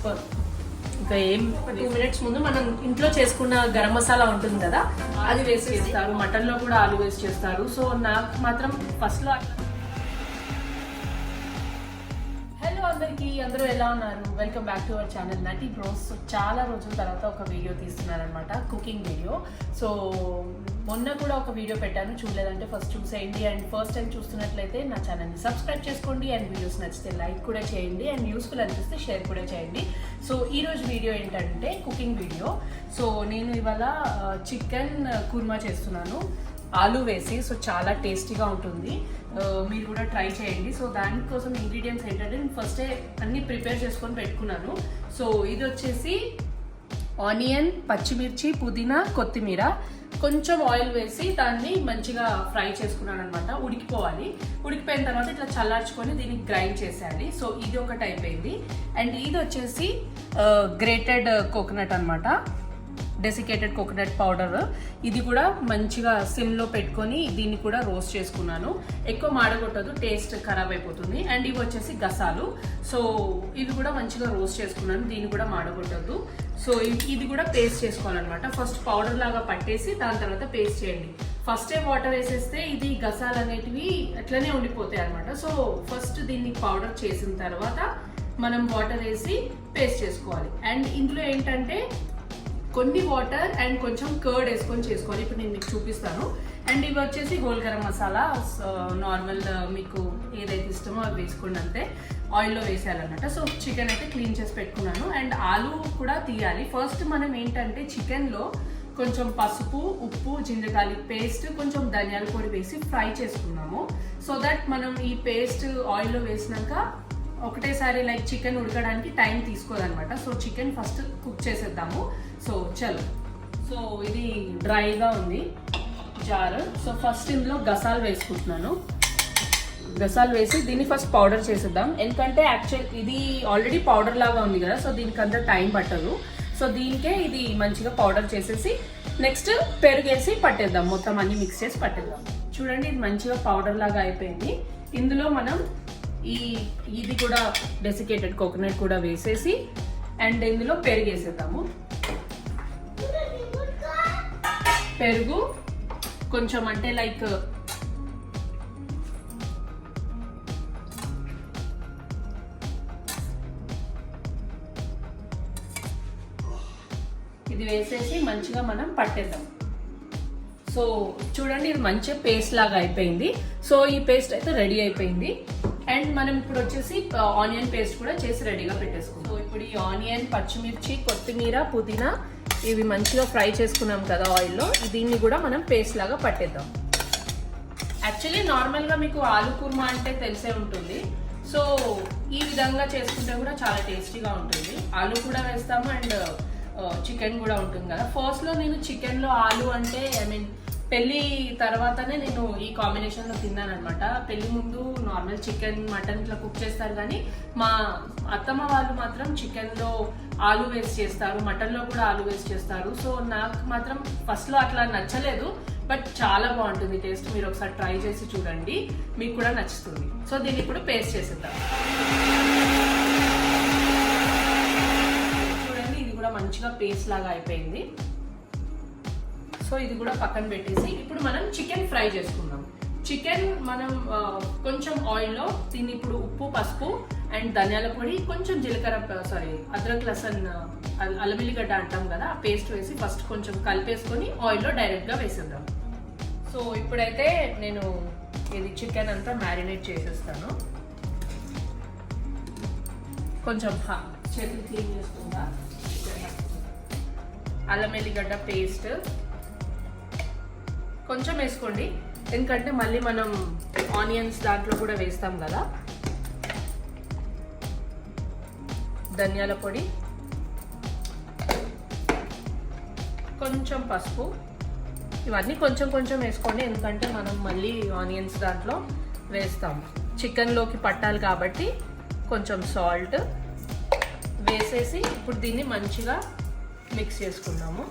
Super. ఇంకా ఏం 2 minutes ముందు మనం ఇంట్లో చేసుకున్న గరం మసాలా ఉంటుంది కదా, అది వేసి చేస్తారు. మటన్లో కూడా ఆలు వేసి చేస్తారు. సో నాకు మాత్రం ఫస్ట్లో అట్లా. హలో అందరికీ, అందరూ ఎలా ఉన్నారు? Welcome back to our channel నటి బ్రోస్. సో చాలా రోజుల తర్వాత ఒక వీడియో తీస్తున్నారనమాట, కుకింగ్ వీడియో. సో మొన్న కూడా ఒక వీడియో పెట్టాను, చూడలేదంటే ఫస్ట్ చూసేయండి. అండ్ ఫస్ట్ టైం చూస్తున్నట్లయితే నా ఛానల్ని సబ్స్క్రైబ్ చేసుకోండి. అండ్ వీడియోస్ నచ్చితే లైక్ కూడా చేయండి. అండ్ యూస్ఫుల్ అనిపిస్తే షేర్ కూడా చేయండి. సో ఈరోజు వీడియో ఏంటంటే కుకింగ్ వీడియో. సో నేను ఇవాళ చికెన్ కుర్మా చేస్తున్నాను ఆలు వేసి. సో చాలా టేస్టీగా ఉంటుంది, మీరు కూడా ట్రై చేయండి. సో దానికోసం ఇంగ్రీడియంట్స్ ఏంటంటే నేను ఫస్టే అన్నీ ప్రిపేర్ చేసుకొని పెట్టుకున్నాను. సో ఇది వచ్చేసి ఆనియన్, పచ్చిమిర్చి, పుదీనా, కొత్తిమీర, కొంచెం ఆయిల్ వేసి దాన్ని మంచిగా ఫ్రై చేసుకున్నాను అనమాట. ఉడికిపోవాలి. ఉడికిపోయిన తర్వాత ఇట్లా చల్లార్చుకొని దీన్ని గ్రైండ్ చేసేయాలి. సో ఇది ఒకటి అయిపోయింది. అండ్ ఇది వచ్చేసి గ్రేటెడ్ కోకోనట్ అనమాట, డెసికేటెడ్ కోకోనట్ పౌడర్. ఇది కూడా మంచిగా సిమ్లో పెట్టుకొని దీన్ని కూడా రోస్ట్ చేసుకున్నాను. ఎక్కువ మాడగొట్టదు, టేస్ట్ ఖరాబ్ అయిపోతుంది. అండ్ ఇవి వచ్చేసి గసాలు. సో ఇవి కూడా మంచిగా రోస్ట్ చేసుకున్నాను, దీన్ని కూడా మాడగొట్టద్దు. సో ఇది కూడా పేస్ట్ చేసుకోవాలన్నమాట. ఫస్ట్ పౌడర్ లాగా పట్టేసి దాని తర్వాత పేస్ట్ చేయండి. ఫస్టే వాటర్ వేసేస్తే ఇది గసాలు అనేటివి అట్లనే ఉండిపోతాయి అనమాట. సో ఫస్ట్ దీన్ని పౌడర్ చేసిన తర్వాత మనం వాటర్ వేసి పేస్ట్ చేసుకోవాలి. అండ్ ఇందులో ఏంటంటే కొన్ని వాటర్ అండ్ కొంచెం కర్డ్ వేసుకొని చేసుకోవాలి. ఇప్పుడు నేను మీకు చూపిస్తాను. అండ్ ఇవి వచ్చేసి హోల్ గరం మసాలా, నార్మల్ మీకు ఏదైతే ఇష్టమో అవి వేసుకోండి, అంతే. ఆయిల్లో వేసేయాలన్నమాట. సో చికెన్ అయితే క్లీన్ చేసి పెట్టుకున్నాను. అండ్ ఆలు కూడా తీయాలి. ఫస్ట్ మనం ఏంటంటే చికెన్లో కొంచెం పసుపు, ఉప్పు, జింజర్ గార్లిక్ పేస్ట్, కొంచెం ధనియాల పొడి వేసి ఫ్రై చేసుకున్నాము. సో దట్ మనం ఈ పేస్ట్ ఆయిల్లో వేసినాక ఒకటేసారి లైక్ చికెన్ ఉడకడానికి టైం తీసుకోదనమాట. సో చికెన్ ఫస్ట్ కుక్ చేసేద్దాము. సో చలో. సో ఇది డ్రైగా ఉంది జార్. సో ఫస్ట్ ఇందులో గసాలు వేసుకుంటున్నాను. గసాలు వేసి దీన్ని ఫస్ట్ పౌడర్ చేసేద్దాం. ఎందుకంటే యాక్చువల్ ఇది ఆల్రెడీ పౌడర్ లాగా ఉంది కదా, సో దీనికి అంత టైం పట్టదు. సో దీనికే ఇది మంచిగా పౌడర్ చేసేసి నెక్స్ట్ పెరుగేసి పట్టేద్దాం. మొత్తం అన్ని మిక్స్ చేసి పట్టేద్దాం. చూడండి, ఇది మంచిగా పౌడర్ లాగా అయిపోయింది. ఇందులో మనం ఇది కూడా డెసికేటెడ్ కోకోనట్ కూడా వేసేసి అండ్ ఇందులో పెరుగు వేసేద్దాము. పెరుగు కొంచెం అంటే లైక్ ఇది వేసేసి మంచిగా మనం పట్టేద్దాం. సో చూడండి, ఇది మంచిగా పేస్ట్ లాగా అయిపోయింది. సో ఈ పేస్ట్ అయితే రెడీ అయిపోయింది. అండ్ మనం ఇప్పుడు వచ్చేసి ఆనియన్ పేస్ట్ కూడా చేసి రెడీగా పెట్టేసుకుందాం. సో ఇప్పుడు ఈ ఆనియన్, పచ్చిమిర్చి, కొత్తిమీర, పుదీనా ఇవి మంచిగా ఫ్రై చేసుకున్నాం కదా ఆయిల్లో, దీన్ని కూడా మనం పేస్ట్ లాగా పట్టేద్దాం. యాక్చువల్లీ నార్మల్గా మీకు ఆలు కుర్మా అంటే తెలిసే ఉంటుంది. సో ఈ విధంగా చేసుకుంటే కూడా చాలా టేస్టీగా ఉంటుంది. ఆలు కూడా వేస్తాము అండ్ చికెన్ కూడా ఉంటుంది కదా. ఫస్ట్లో నేను చికెన్లో ఆలు అంటే పెళ్ళి తర్వాతనే నేను ఈ కాంబినేషన్లో తిన్నాను అనమాట. పెళ్లి ముందు నార్మల్ చికెన్, మటన్ ఇట్లా కుక్ చేస్తారు, కానీ మా అత్తమ్మ వాళ్ళు మాత్రం చికెన్లో ఆలు వేసి చేస్తారు, మటన్లో కూడా ఆలు వేసి చేస్తారు. సో నాకు మాత్రం ఫస్ట్లో అట్లా నచ్చలేదు, బట్ చాలా బాగుంటుంది టేస్ట్. మీరు ఒకసారి ట్రై చేసి చూడండి, మీకు కూడా నచ్చుతుంది. సో దీన్ని ఇప్పుడు పేస్ట్ చేసేద్దాం. చూడండి, ఇది కూడా మంచిగా పేస్ట్ లాగా అయిపోయింది. సో ఇది కూడా పక్కన పెట్టేసి ఇప్పుడు మనం చికెన్ ఫ్రై చేసుకుందాం. చికెన్ మనం కొంచెం ఆయిల్లో దీన్ని ఇప్పుడు ఉప్పు, పసుపు అండ్ ధనియాల పొడి, కొంచెం జీలకర్ర, అద్రక్, లసన్, అల్లం వెల్లిగడ్డ అంటాం కదా, ఆ పేస్ట్ వేసి ఫస్ట్ కొంచెం కలిపేసుకొని ఆయిల్లో డైరెక్ట్గా వేసేద్దాం. సో ఇప్పుడైతే నేను ఇది చికెన్ అంతా మ్యారినేట్ చేసేస్తాను. కొంచెం చేతులు క్లీన్ చేసుకుందా. అల్లం వెల్లిగడ్డ పేస్ట్ కొంచెం వేసుకోండి, ఎందుకంటే మళ్ళీ మనం ఆనియన్స్ దాంట్లో కూడా వేస్తాం కదా. ధనియాల పొడి, కొంచెం పసుపు, ఇవన్నీ కొంచెం కొంచెం వేసుకోండి, ఎందుకంటే మనం మళ్ళీ ఆనియన్స్ దాంట్లో వేస్తాం. చికెన్లోకి పట్టాలి కాబట్టి కొంచెం సాల్ట్ వేసేసి ఇప్పుడు దీన్ని మంచిగా మిక్స్ చేసుకుందాము.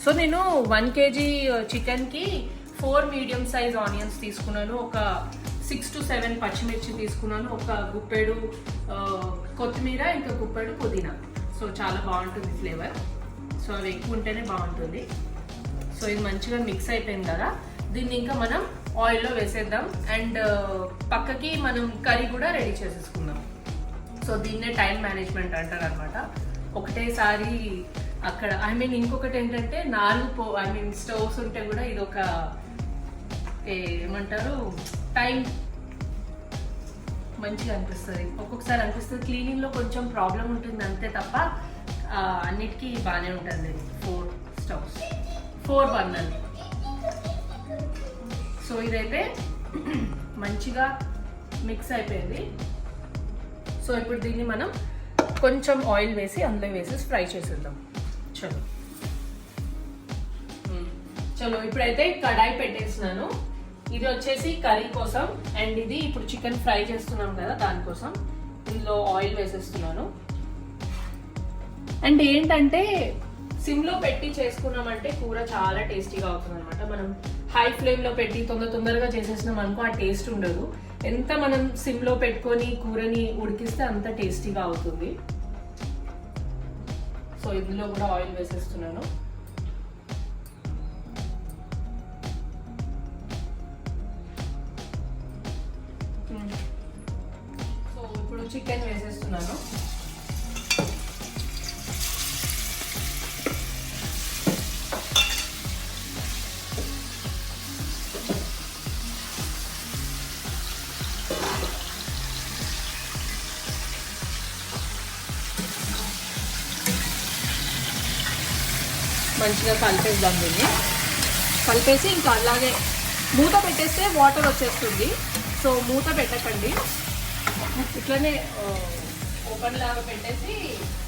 సో నేను 1 kg చికెన్కి 4 మీడియం సైజ్ ఆనియన్స్ తీసుకున్నాను, ఒక 6 to 7 పచ్చిమిర్చి తీసుకున్నాను, ఒక గుప్పెడు కొత్తిమీర, ఇంకా గుప్పెడు పుదీనా. సో చాలా బాగుంటుంది ఫ్లేవర్. సో అవి ఎక్కువ ఉంటేనే బాగుంటుంది. సో ఇది మంచిగా మిక్స్ అయిపోయింది కదా, దీన్ని ఇంకా మనం ఆయిల్లో వేసేద్దాం. అండ్ పక్కకి మనం కర్రీ కూడా రెడీ చేసేసుకుందాం. సో దీన్నే టైం మేనేజ్మెంట్ అంటారు అనమాట. ఒకటేసారి అక్కడ ఇంకొకటి ఏంటంటే 4 స్టవ్స్ ఉంటే కూడా ఇది ఒక ఏమంటారు టైం మంచిగా అనిపిస్తుంది. ఒక్కొక్కసారి అనిపిస్తుంది క్లీనింగ్లో కొంచెం ప్రాబ్లం ఉంటుంది అంతే తప్ప అన్నిటికీ బాగానే ఉంటుంది. 4 స్టవ్స్, 4 బర్నర్లు. సో ఇదైతే మంచిగా మిక్స్ అయిపోయింది. సో ఇప్పుడు దీన్ని మనం కొంచెం ఆయిల్ వేసి అందులో వేసి ఫ్రై చేసేద్దాం. చలో ఇప్పుడైతే కడాయి పెట్టేస్తున్నాను. ఇది వచ్చేసి కర్రీ కోసం, అండ్ ఇది ఇప్పుడు చికెన్ ఫ్రై చేస్తున్నాం కదా దానికోసం. ఇందులో ఆయిల్ వేసేస్తున్నాను. అండ్ ఏంటంటే సిమ్లో పెట్టి చేసుకున్నామంటే కూర చాలా టేస్టీగా అవుతుంది అనమాట. మనం హై ఫ్లేమ్లో పెట్టి తొందరగా చేసేసినాం అనుకో ఆ టేస్ట్ ఉండదు. ఎంత మనం సిమ్లో పెట్టుకొని కూరని ఉడికిస్తే అంత టేస్టీగా అవుతుంది. సో ఇందులో కూడా ఆయిల్ వేసేస్తున్నాను. సో ఇప్పుడు చికెన్ వేసేస్తున్నాను. మంచిగా కలిపేద్దాం దీన్ని. కలిపేసి ఇంకా అలాగే మూత పెట్టేస్తే వాటర్ వచ్చేస్తుంది. సో మూత పెట్టకండి, ఇట్లనే ఓపెన్ లాగా పెట్టేసి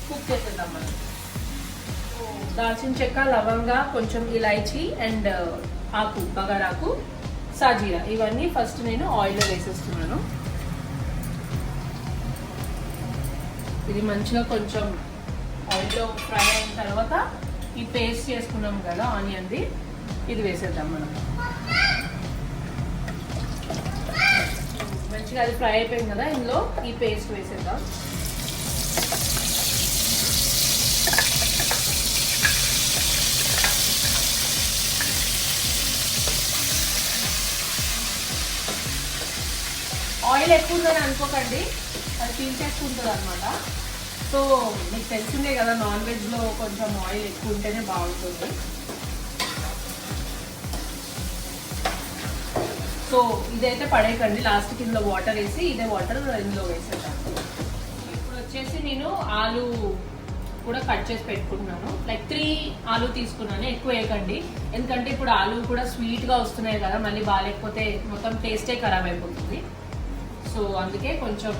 కుక్ చేసేద్దాం మనం. దాల్చిన చెక్క, లవంగా, కొంచెం ఇలాచీ అండ్ ఆకు, బగారాకు, సాజీరా ఇవన్నీ ఫస్ట్ నేను ఆయిల్లో వేసేస్తున్నాను. ఇది మంచిగా కొంచెం ఆయిల్లో ఫ్రై అయిన తర్వాత ఈ పేస్ట్ చేసుకున్నాం కదా ఆనియన్ది, ఇది వేసేద్దాం మనం. మంచిగా అది ఫ్రై అయిపోయింది కదా, ఇందులో ఈ పేస్ట్ వేసేద్దాం. ఆయిల్ ఎక్కువ ఉందని అనుకోకండి, అది పీల్చేసుకుంటుంది అనమాట. సో మీకు తెలిసిందే కదా నాన్ వెజ్లో కొంచెం ఆయిల్ ఎక్కువ ఉంటేనే బాగుంటుంది. సో ఇదైతే పడేయకండి, లాస్ట్కి ఇందులో వాటర్ వేసి ఇదే వాటర్ ఇందులో వేసేద్దాం. ఇప్పుడు వచ్చేసి నేను ఆలు కూడా కట్ చేసి పెట్టుకుంటున్నాను. లైక్ 3 ఆలు తీసుకున్నాను, ఎక్కువ వేయకండి. ఎందుకంటే ఇప్పుడు ఆలు కూడా స్వీట్గా వస్తున్నాయి కదా, మళ్ళీ బాగాలేకపోతే మొత్తం టేస్టే ఖరాబ్ అయిపోతుంది. సో అందుకే కొంచెం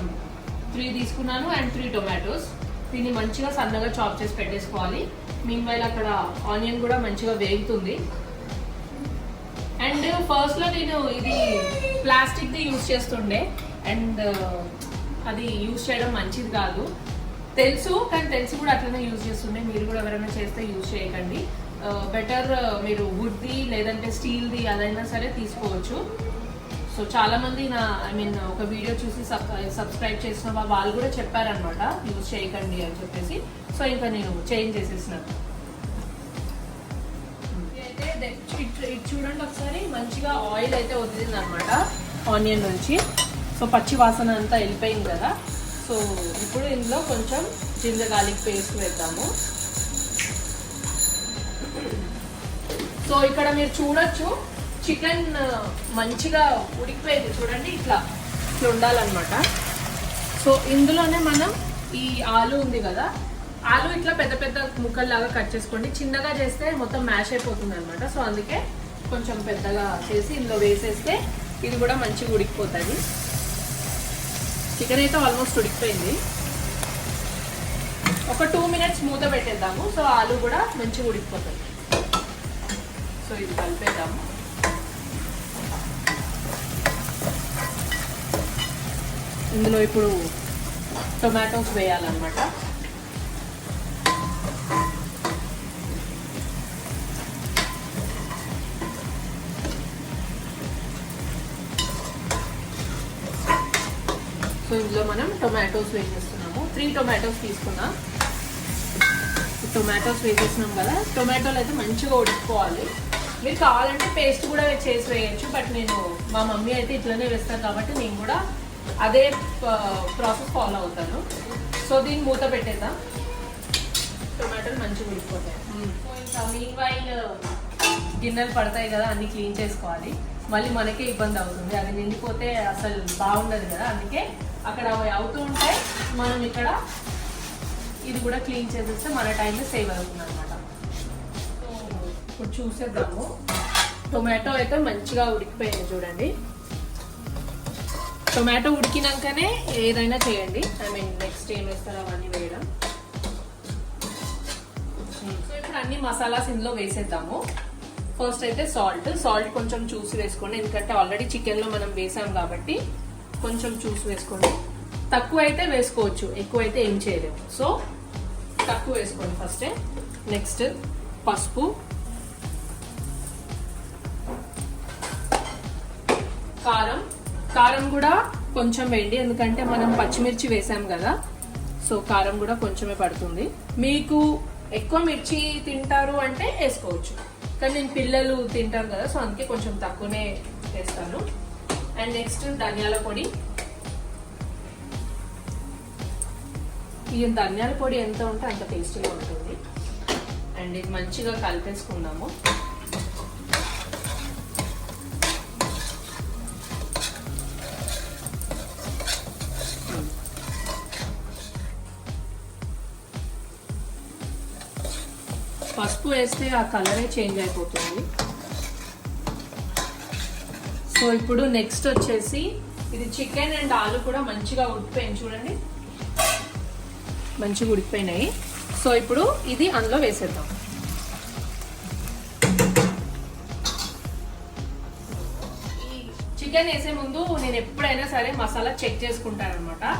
3 తీసుకున్నాను. And 3 tomatoes. దీన్ని మంచిగా సన్నగా చాప్ చేసి పెట్టేసుకోవాలి. మీన్వైల్ అక్కడ ఆనియన్ కూడా మంచిగా వేగుతుంది. అండ్ ఫస్ట్లో నేను ఇది ప్లాస్టిక్ది యూజ్ చేస్తుండే, అండ్ అది యూజ్ చేయడం మంచిది కాదు తెలుసు, కానీ తెలిసి కూడా అట్లనే యూజ్ చేస్తుండే. మీరు కూడా ఎవరైనా చేస్తే యూజ్ చేయకండి. బెటర్ మీరు వుడ్ది లేదంటే స్టీల్ది అదైనా సరే తీసుకోవచ్చు. సో చాలా మంది ఒక వీడియో చూసి సబ్స్క్రైబ్ చేసిన వాళ్ళు కూడా చెప్పారనమాట యూజ్ చేయకండి అని చెప్పేసి. సో ఇంకా నేను చేంజ్ చేసేసినాను. అయితే ఇది చూడండి ఒకసారి, మంచిగా ఆయిల్ అయితే వదిలింది అనమాట ఆనియన్ నుంచి. సో పచ్చి వాసన అంతా వెళ్ళిపోయింది కదా. సో ఇప్పుడు ఇందులో కొంచెం జింజర్ గార్లిక్ పేస్ట్ వేద్దాము. సో ఇక్కడ మీరు చూడొచ్చు చికెన్ మంచిగా ఉడికిపోయింది చూడండి, ఇట్లా ఉండాలన్నమాట. సో ఇందులోనే మనం ఈ ఆలు ఉంది కదా, ఆలు ఇట్లా పెద్ద పెద్ద ముక్కల్లాగా కట్ చేసుకోండి. చిన్నగా చేస్తే మొత్తం మ్యాష్ అయిపోతుంది అనమాట. సో అందుకే కొంచెం పెద్దగా చేసి ఇందులో వేసేస్తే ఇది కూడా మంచిగా ఉడికిపోతుంది. చికెన్ అయితే ఆల్మోస్ట్ ఉడికిపోయింది. ఒక 2 minutes మూత పెట్టేద్దాము. సో ఆలు కూడా మంచిగా ఉడికిపోతుంది. సో ఇది కలిపేద్దాము. ఇందులో ఇప్పుడు టొమాటోస్ వేయాలన్నమాట. సో ఇందులో మనం టొమాటోస్ వేసేస్తున్నాము. 3 టొమాటోస్ తీసుకున్నాం. టొమాటోస్ వేసేసినాం కదా, టొమాటోలు అయితే మంచిగా ఉడుకుకోవాలి. మీరు కావాలంటే పేస్ట్ కూడా చేసి వేయచ్చు, బట్ నేను మా మమ్మీ అయితే ఇట్లనే వేస్తాను కాబట్టి నేను కూడా అదే ప్రాసెస్ ఫాలో అవుతాను. సో దీన్ని మూత పెట్టేద్దాం. టొమాటోలు మంచిగా ఉడికిపోతాయి. ఇంకా మీన్వైల్ గిన్నెలు పడతాయి కదా, అన్ని క్లీన్ చేసుకోవాలి. మళ్ళీ మనకే ఇబ్బంది అవుతుంది, అది నిండిపోతే అసలు బాగుండదు కదా. అందుకే అక్కడ అవి అవుతూ ఉంటాయి, మనం ఇక్కడ ఇది కూడా క్లీన్ చేసేస్తే మన టైం సేవ్ అవుతుంది అనమాట. సో ఇప్పుడు చూసేద్దాము. టొమాటో అయితే మంచిగా ఉడికిపోయింది చూడండి. టొమాటో ఉడికినాకనే ఏదైనా చేయండి. ఐ మీన్ నెక్స్ట్ ఏం వేస్తారో అవన్నీ వేయడం. సో ఇప్పుడు అన్ని మసాలాస్ ఇందులో వేసేద్దాము. ఫస్ట్ అయితే సాల్ట్ కొంచెం చూసి వేసుకోండి, ఎందుకంటే ఆల్రెడీ చికెన్లో మనం వేసాం కాబట్టి కొంచెం చూసి వేసుకోండి. తక్కువ అయితే వేసుకోవచ్చు, ఎక్కువ అయితే ఏం చేయలేము. సో తక్కువ వేసుకోండి ఫస్టే. నెక్స్ట్ పసుపు, కారం కూడా కొంచెం వేయండి, ఎందుకంటే మనం పచ్చిమిర్చి వేసాం కదా. సో కారం కూడా కొంచెమే పడుతుంది. మీకు ఎక్కువ మిర్చి తింటారు అంటే వేసుకోవచ్చు, కానీ నేను పిల్లలు తింటారు కదా, సో అందుకే కొంచెం తక్కువనే వేస్తాను. అండ్ నెక్స్ట్ ధనియాల పొడి. ఈ ధనియాల పొడి ఎంత ఉంటే అంత టేస్టీగా ఉంటుంది. అండ్ ఇది మంచిగా కలిపేసుకుందాము. పసుపు వేస్తే ఆ కలరే చేంజ్ అయిపోతుంది. సో ఇప్పుడు నెక్స్ట్ వచ్చేసి ఇది చికెన్ అండ్ ఆలు కూడా మంచిగా ఉడికిపోయింది చూడండి, మంచిగా ఉడికిపోయినాయి. సో ఇప్పుడు ఇది అందులో వేసేద్దాం. ఈ చికెన్ వేసే ముందు నేను ఎప్పుడైనా సరే మసాలా చెక్ చేసుకుంటాను అనమాట.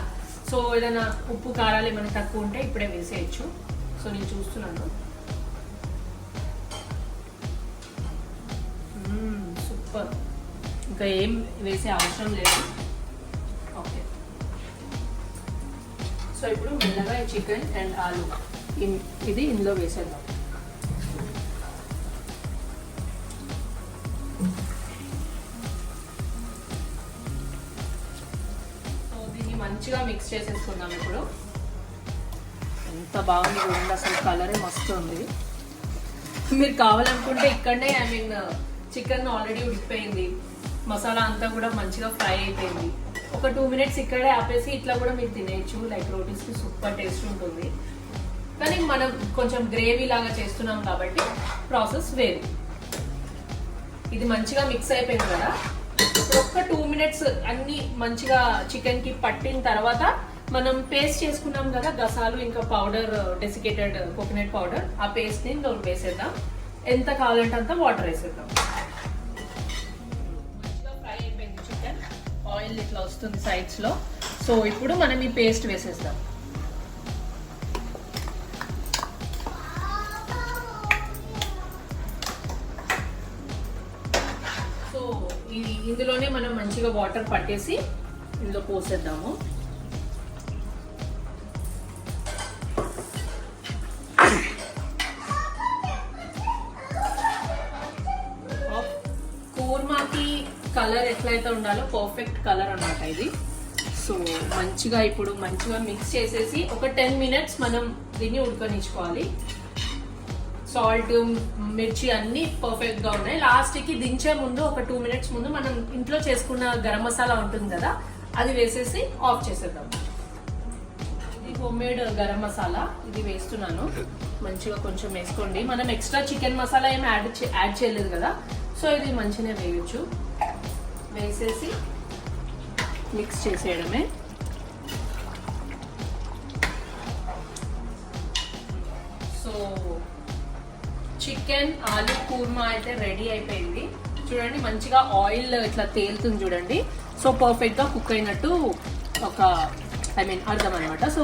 సో ఏదైనా ఉప్పు కారాలు ఏమైనా తక్కువ ఉంటే ఇప్పుడే వేసేయచ్చు. సో నేను చూస్తున్నాను. సూపర్, ఇంకా ఏం వేసే అవసరం లేదు. ఓకే, సో ఇప్పుడు మెల్లగా చికెన్ అండ్ ఆలు ఇది ఇందులో వేసేద్దాం. సో దీన్ని మంచిగా మిక్స్ చేసేసుకుందాం. ఇప్పుడు ఎంత బాగుంది చూడండి, అసలు కలరే మస్తు ఉంది. మీరు కావాలనుకుంటే ఇక్కడనే ఐ మీన్ చికెన్ ఆల్రెడీ ఉడికిపోయింది, మసాలా అంతా కూడా మంచిగా ఫ్రై అయిపోయింది. ఒక 2 మినిట్స్ ఇక్కడే ఆపేసి ఇట్లా కూడా మీరు తినేయచ్చు. లైక్ రోటీస్కి సూపర్ టేస్ట్ ఉంటుంది. కానీ మనం కొంచెం గ్రేవీ లాగా చేస్తున్నాం కాబట్టి ప్రాసెస్ వేరు. ఇది మంచిగా మిక్స్ అయిపోయింది కదా. ఒక్క 2 మినిట్స్ అన్ని మంచిగా చికెన్కి పట్టిన తర్వాత మనం పేస్ట్ చేసుకున్నాం కదా గసాలు, ఇంకా పౌడర్, డెసికేటెడ్ కోకోనట్ పౌడర్, ఆ పేస్ట్ని ఇందులో వేసేద్దాం. ఎంత కావాలంటే అంత వాటర్ వేసేద్దాం. మంచిగా ఫ్రై అయిపోయింది చికెన్, ఆయిల్ ఇట్లా వస్తుంది సైడ్స్ లో. సో ఇప్పుడు మనం ఈ పేస్ట్ వేసేద్దాం. సో ఇందులోనే మనం మంచిగా వాటర్ పట్టేసి ఇందులో పోసేద్దాము. కూర్మాకి కలర్ ఎట్లయితే ఉండాలో పర్ఫెక్ట్ కలర్ అన్నమాట ఇది. సో మంచిగా ఇప్పుడు మంచిగా మిక్స్ చేసేసి ఒక 10 మినిట్స్ మనం దీన్ని ఉడకనిచ్చుకోవాలి. సాల్ట్, మిర్చి అన్ని పర్ఫెక్ట్ గా ఉన్నాయి. లాస్ట్ కి దించే ముందు ఒక 2 మినిట్స్ ముందు మనం ఇంట్లో చేసుకున్న గరం మసాలా ఉంటుంది కదా, అది వేసేసి ఆఫ్ చేసేద్దాం. ఇది హోమ్ మేడ్ గరం మసాలా, ఇది వేస్తున్నాను. మంచిగా కొంచెం వేసుకోండి. మనం ఎక్స్ట్రా చికెన్ మసాలా ఏమి యాడ్ చేయలేదు కదా, సో ఇది మంచిగా వేయచ్చు. వేసేసి మిక్స్ చేసేయడమే. సో చికెన్ ఆలు కూర్మా అయితే రెడీ అయిపోయింది చూడండి. మంచిగా ఆయిల్ ఇట్లా తేలుతుంది చూడండి. సో పర్ఫెక్ట్ గా కుక్ అయినట్టు ఒక ఐ మీన్ అర్థం అనమాట. సో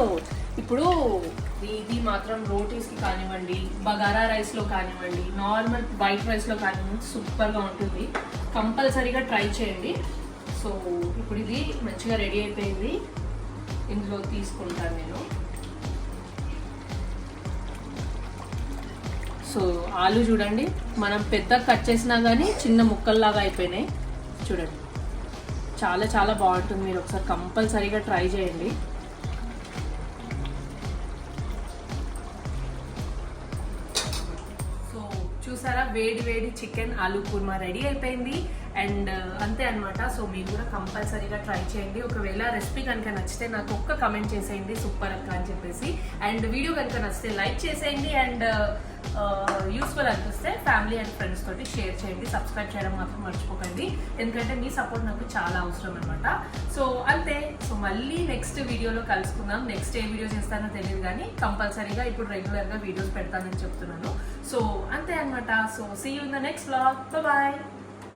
ఇప్పుడు ఇది మాత్రం రోటీస్కి కానివ్వండి, బగారా రైస్లో కానివ్వండి, నార్మల్ వైట్ రైస్లో కానివ్వండి సూపర్గా ఉంటుంది. కంపల్సరీగా ట్రై చేయండి. సో ఇప్పుడు ఇది మంచిగా రెడీ అయిపోయింది. ఇందులో తీసుకుంటాను నేను. సో ఆలు చూడండి, మనం పెద్ద కట్ చేసినా కానీ చిన్న ముక్కల్లాగా అయిపోయినాయి చూడండి. చాలా చాలా బాగుంటుంది, మీరు ఒకసారి కంపల్సరీగా ట్రై చేయండి. సో చూసారా, వేడి వేడి చికెన్ ఆలు కుర్మా రెడీ అయిపోయింది. అండ్ అంతే అనమాట. సో మీరు కూడా కంపల్సరీగా ట్రై చేయండి. ఒకవేళ రెసిపీ కనుక నచ్చితే నాకు ఒక్క కమెంట్ చేసేయండి సూపర్ అక్క అని చెప్పేసి. అండ్ వీడియో కనుక నచ్చితే లైక్ చేసేయండి. అండ్ యూస్ఫుల్ అనిపిస్తే ఫ్యామిలీ అండ్ ఫ్రెండ్స్ తోటి షేర్ చేయండి. సబ్స్క్రైబ్ చేయడం మాత్రం మర్చిపోకండి, ఎందుకంటే మీ సపోర్ట్ నాకు చాలా అవసరం అనమాట. సో అంతే. సో మళ్ళీ నెక్స్ట్ వీడియోలో కలుసుకుందాం. నెక్స్ట్ ఏ వీడియో చేస్తానో తెలియదు కానీ కంపల్సరీగా ఇప్పుడు రెగ్యులర్గా వీడియోస్ పెడతానని చెప్తున్నాను. సో అంతే అనమాట. So see you in the next vlog. Bye.